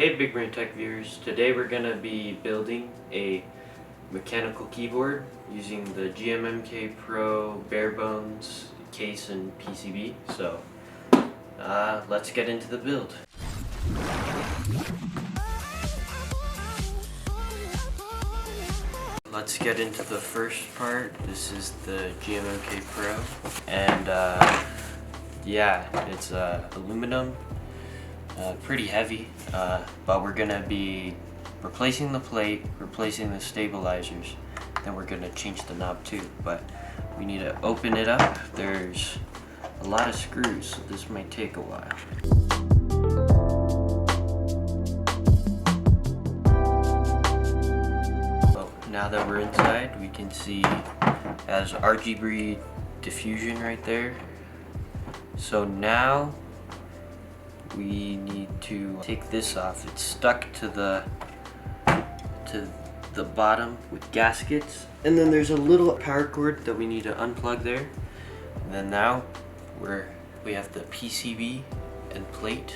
Hey Big Brain Tech viewers, today we're going to be building a mechanical keyboard using the GMMK Pro bare bones case and PCB. So let's get into the build. Let's get into the first part. This is the GMMK Pro, and yeah, it's aluminum. Pretty heavy, but we're gonna be replacing the plate, replacing the stabilizers, then we're gonna change the knob too, but we need to open it up. There's a lot of screws, so this might take a while. So now that we're inside, we can see it has RGB diffusion right there. So now we need to take this off. It's stuck to the bottom with gaskets, and then there's a little power cord that we need to unplug there. And then now we have the PCB and plate.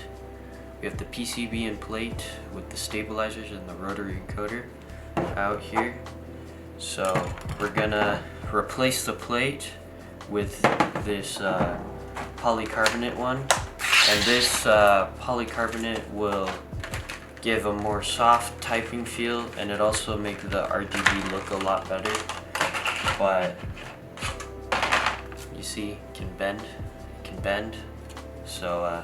We have the PCB and plate with the stabilizers and the rotary encoder out here. So we're gonna replace the plate with this polycarbonate one. And this polycarbonate will give a more soft typing feel, and it also makes the RGB look a lot better. But you see, it can bend. So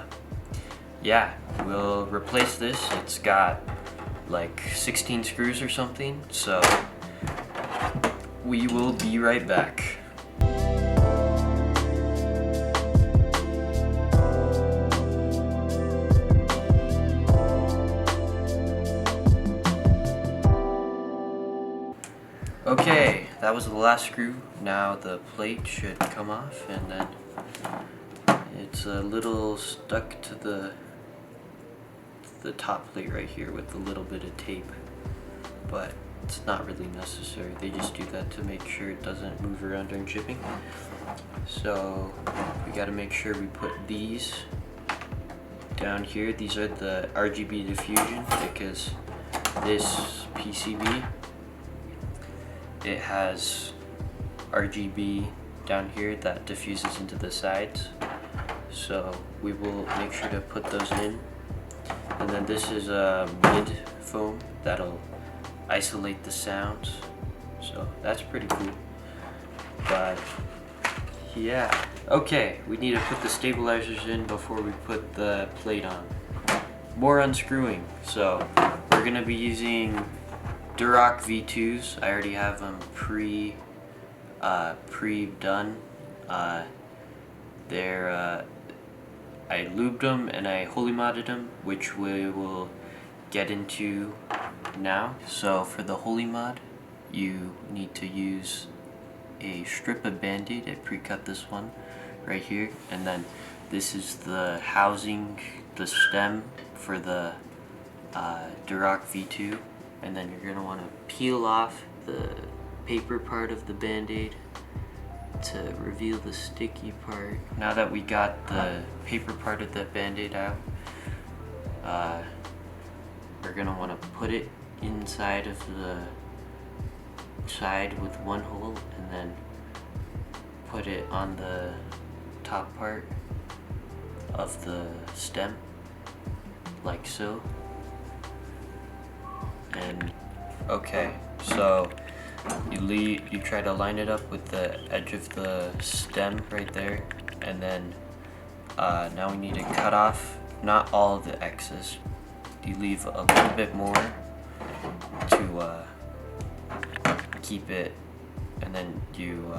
yeah, we'll replace this. It's got like 16 screws or something. So we will be right back. Okay, that was the last screw. Now the plate should come off, and then it's a little stuck to the top plate right here with a little bit of tape, but it's not really necessary. They just do that to make sure it doesn't move around during shipping. So we got to make sure we put these down here. These are the RGB diffusion, because this PCB, it has RGB down here that diffuses into the sides. So we will make sure to put those in. And then this is a mid foam that'll isolate the sounds. So that's pretty cool. But yeah. Okay, we need to put the stabilizers in before we put the plate on. More unscrewing. So we're gonna be using Durock V2s. I already have them pre-done. I lubed them and I holy modded them, which we will get into now. So for the holy mod, you need to use a strip of Band-Aid. I pre-cut this one right here, and then this is the housing, the stem for the Durock V2. And then you're gonna want to peel off the paper part of the Band-Aid to reveal the sticky part. Now that we got the paper part of the Band-Aid out, we're gonna want to put it inside of the side with one hole, and then put it on the top part of the stem, like so. And okay, so you try to line it up with the edge of the stem right there, and then now we need to cut off not all of the excess. You leave a little bit more to keep it, and then you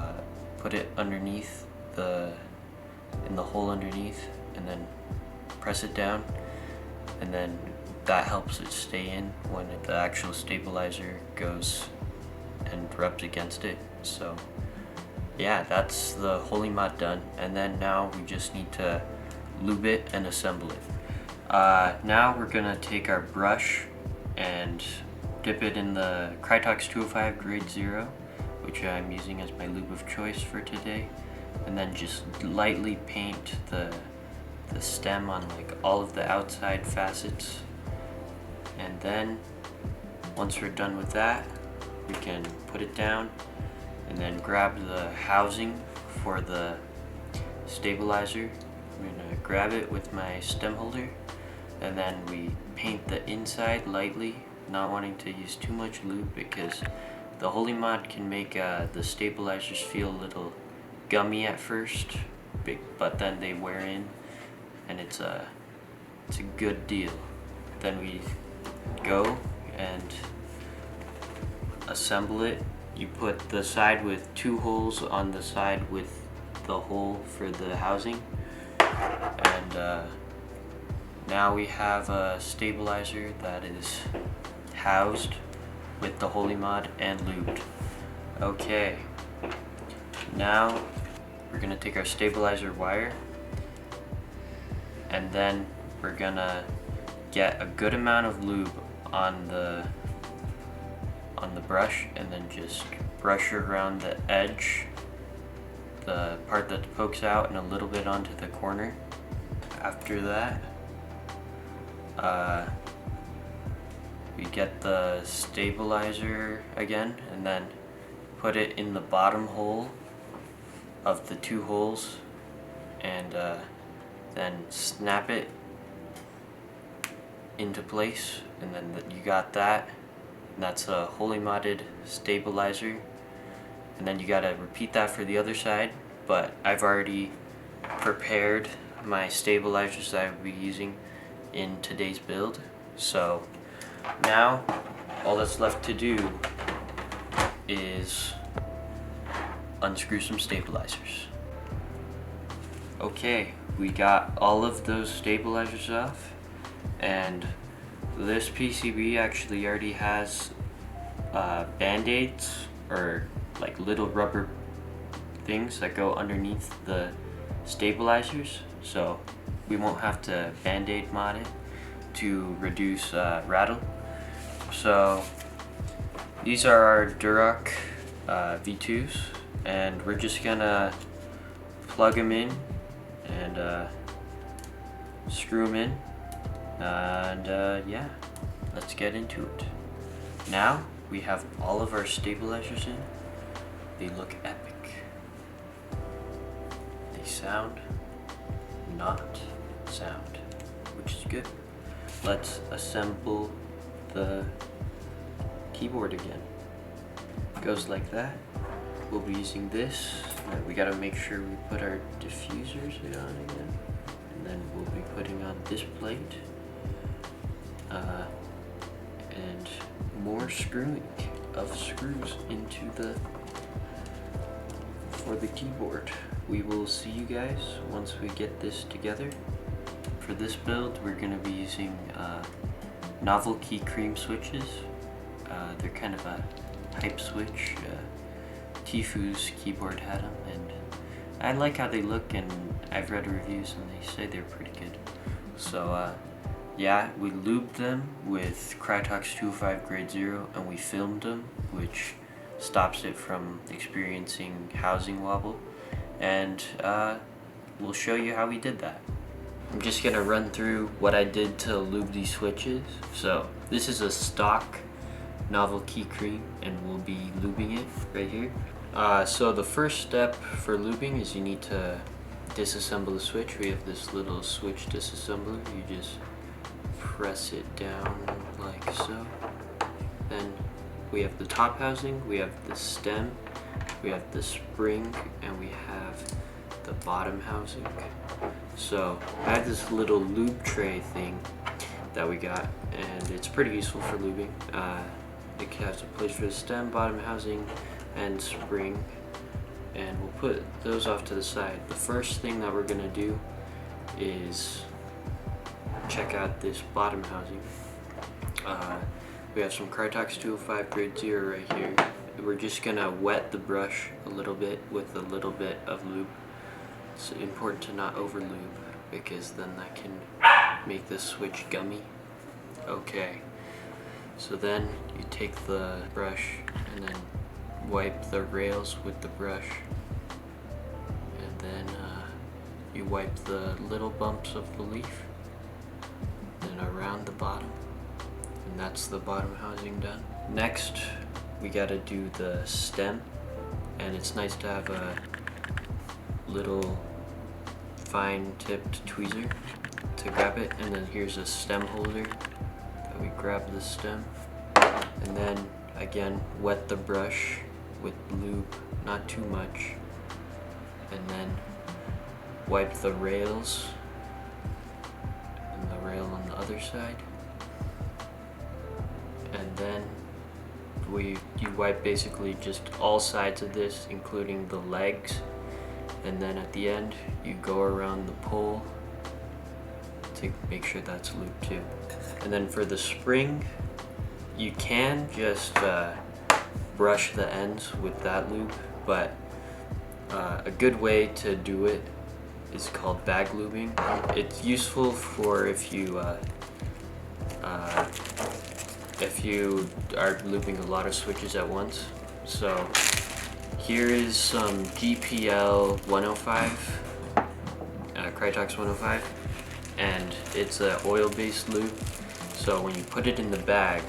put it underneath in the hole underneath, and then press it down, and then that helps it stay in when the actual stabilizer goes and rubs against it. So yeah, that's the holy mod done, and then now we just need to lube it and assemble it. Now we're gonna take our brush and dip it in the Krytox 205 grade 0, which I'm using as my lube of choice for today, and then just lightly paint the stem on like all of the outside facets, And then once we're done with that, we can put it down and then grab the housing for the stabilizer. I'm gonna grab it with my stem holder, and then we paint the inside lightly, not wanting to use too much lube because the Holy Mod can make the stabilizers feel a little gummy at first, but then they wear in, and it's a good deal. Then we go and assemble it. You put the side with 2 holes on the side with the hole for the housing, and now we have a stabilizer that is housed with the Holy Mod and lubed. Okay, now we're gonna take our stabilizer wire, and then we're gonna get a good amount of lube on the brush, and then just brush around the edge, the part that pokes out, and a little bit onto the corner. After that, we get the stabilizer again, and then put it in the bottom hole of the 2 holes, and then snap it into place, and then you got that. And that's a Holy Modded stabilizer. And then you gotta repeat that for the other side, but I've already prepared my stabilizers that I will be using in today's build. So now all that's left to do is unscrew some stabilizers. Okay, we got all of those stabilizers off, and this PCB actually already has band-aids, or like little rubber things that go underneath the stabilizers, so we won't have to band-aid mod it to reduce rattle. So these are our Durock V2s, and we're just gonna plug them in and screw them in, and yeah, let's get into it. Now we have all of our stabilizers in. They look epic. They sound not sound, which is good. Let's assemble the keyboard again. It goes like that. We'll be using this. We gotta make sure we put our diffusers on again, and then we'll be putting on this plate, and more screwing of screws into for the keyboard. We will see you guys once we get this together. For this build, we're gonna be using novel key cream switches. They're kind of a hype switch. Tifu's keyboard had them, and I like how they look, and I've read reviews and they say they're pretty good. So yeah, we lubed them with Krytox 205 grade 0, and we filmed them, which stops it from experiencing housing wobble, and we'll show you how we did that. I'm just gonna run through what I did to lube these switches. So this is a stock novel key cream, and we'll be lubing it right here. So the first step for lubing is you need to disassemble the switch. We have this little switch disassembler. You just press it down like so. Then we have the top housing, we have the stem, we have the spring, and we have the bottom housing. So I have this little lube tray thing that we got, and it's pretty useful for lubing. It has a place for the stem, bottom housing, and spring, and we'll put those off to the side. The first thing that we're gonna do is check out this bottom housing. We have some Krytox 205 grade 0 right here. We're just gonna wet the brush a little bit with a little bit of lube. It's important to not over lube, because then that can make the switch gummy. Okay, so then you take the brush and then wipe the rails with the brush, and then you wipe the little bumps of the leaf, then around the bottom, that's the bottom housing done. Next, we gotta do the stem, and it's nice to have a little fine tipped tweezer to grab it, and then here's a stem holder that we grab the stem, and then again wet the brush with lube, not too much, and then wipe the rails and the rail on the other side, and then you wipe basically just all sides of this, including the legs, and then at the end you go around the pole to make sure that's lubed too. And then for the spring, you can just brush the ends with that lube, but a good way to do it is called bag lubing. It's useful for if you are lubing a lot of switches at once. So here is some GPL 105, Krytox 105, and it's an oil-based lube. So when you put it in the bag,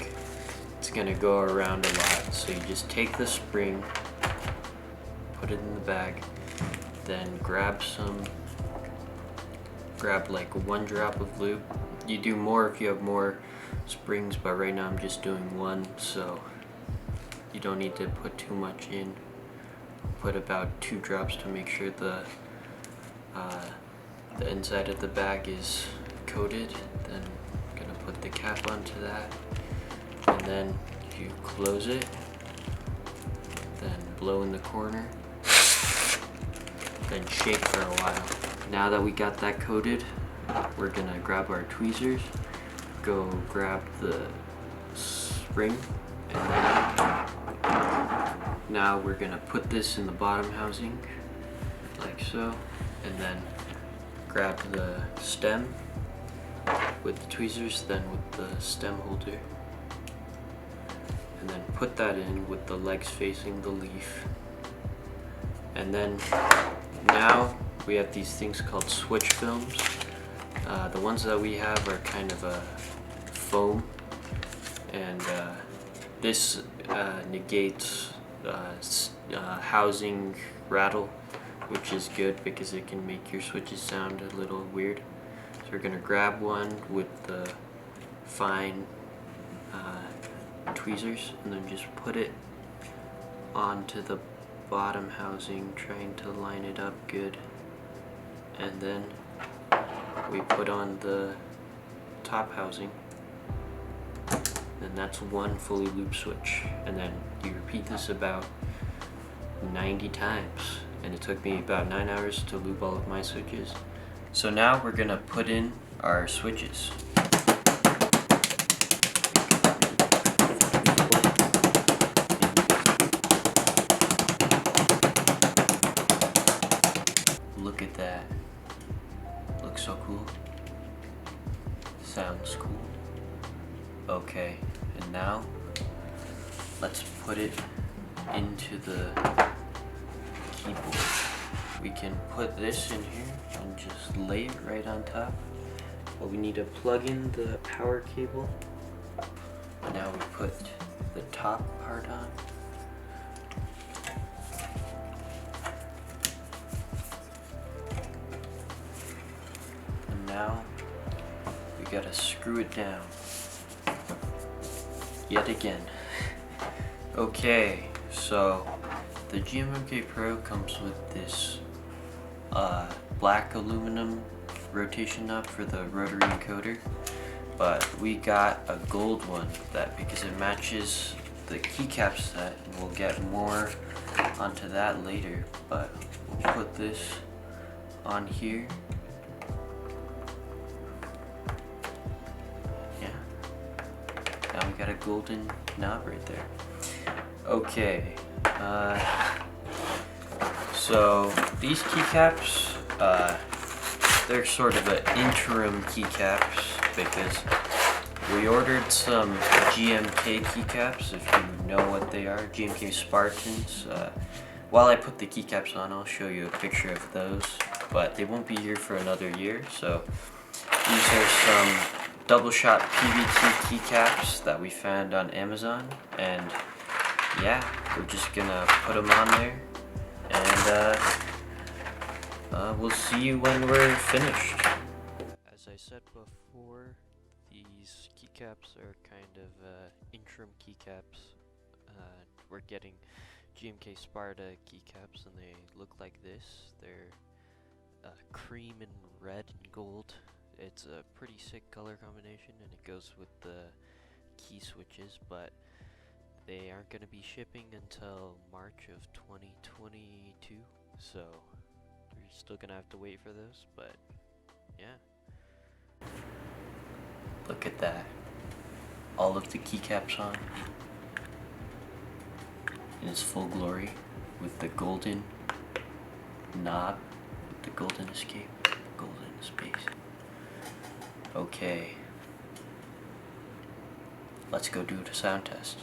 it's gonna go around a lot. So you just take the spring, put it in the bag, then grab like 1 drop of lube. You do more if you have more springs, but right now I'm just doing 1, so you don't need to put too much in. Put about 2 drops to make sure the inside of the bag is coated. Then I'm gonna put the cap onto that, and then you close it, then blow in the corner, then shake for a while. Now that we got that coated, we're gonna grab our tweezers, go grab the spring, and then now we're gonna put this in the bottom housing, like so, and then grab the stem with the tweezers, then with the stem holder, and then put that in with the legs facing the leaf. And then now we have these things called switch films. The ones that we have are kind of a foam, and this negates housing rattle, which is good because it can make your switches sound a little weird. So we're gonna grab one with the fine tweezers, and then just put it onto the bottom housing, trying to line it up good, and then we put on the top housing, and that's 1 fully lubed switch. And then you repeat this about 90 times, and it took me about 9 hours to lube all of my switches. So now we're gonna put in our switches. Look at that. Looks so cool. Sounds cool. Okay, and now let's put it into the keyboard. We can put this in here and just lay it right on top. But we need to plug in the power cable. Now we put the top part on. And now we gotta screw it down. Yet again. Okay, so the GMMK Pro comes with this black aluminum rotation knob for the rotary encoder, but we got a gold one because it matches the keycap set, and we'll get more onto that later, but we'll put this on here. Now we got a golden knob right there. Okay, so these keycaps, they're sort of an interim keycaps because we ordered some GMK keycaps, if you know what they are, GMK Spartans. While I put the keycaps on, I'll show you a picture of those, but they won't be here for another year. So these are some double shot PVT keycaps that we found on Amazon, and yeah, we're just gonna put them on there, and we'll see you when we're finished. As I said before, these keycaps are kind of interim keycaps. We're getting GMK Sparta keycaps, and they look like this. They're cream and red and gold. It's a pretty sick color combination, and it goes with the key switches, but they aren't going to be shipping until March of 2022, so we're still going to have to wait for those, but yeah. Look at that. All of the keycaps on in its full glory, with the golden knob, with the golden escape, golden space. Okay. Let's go do the sound test.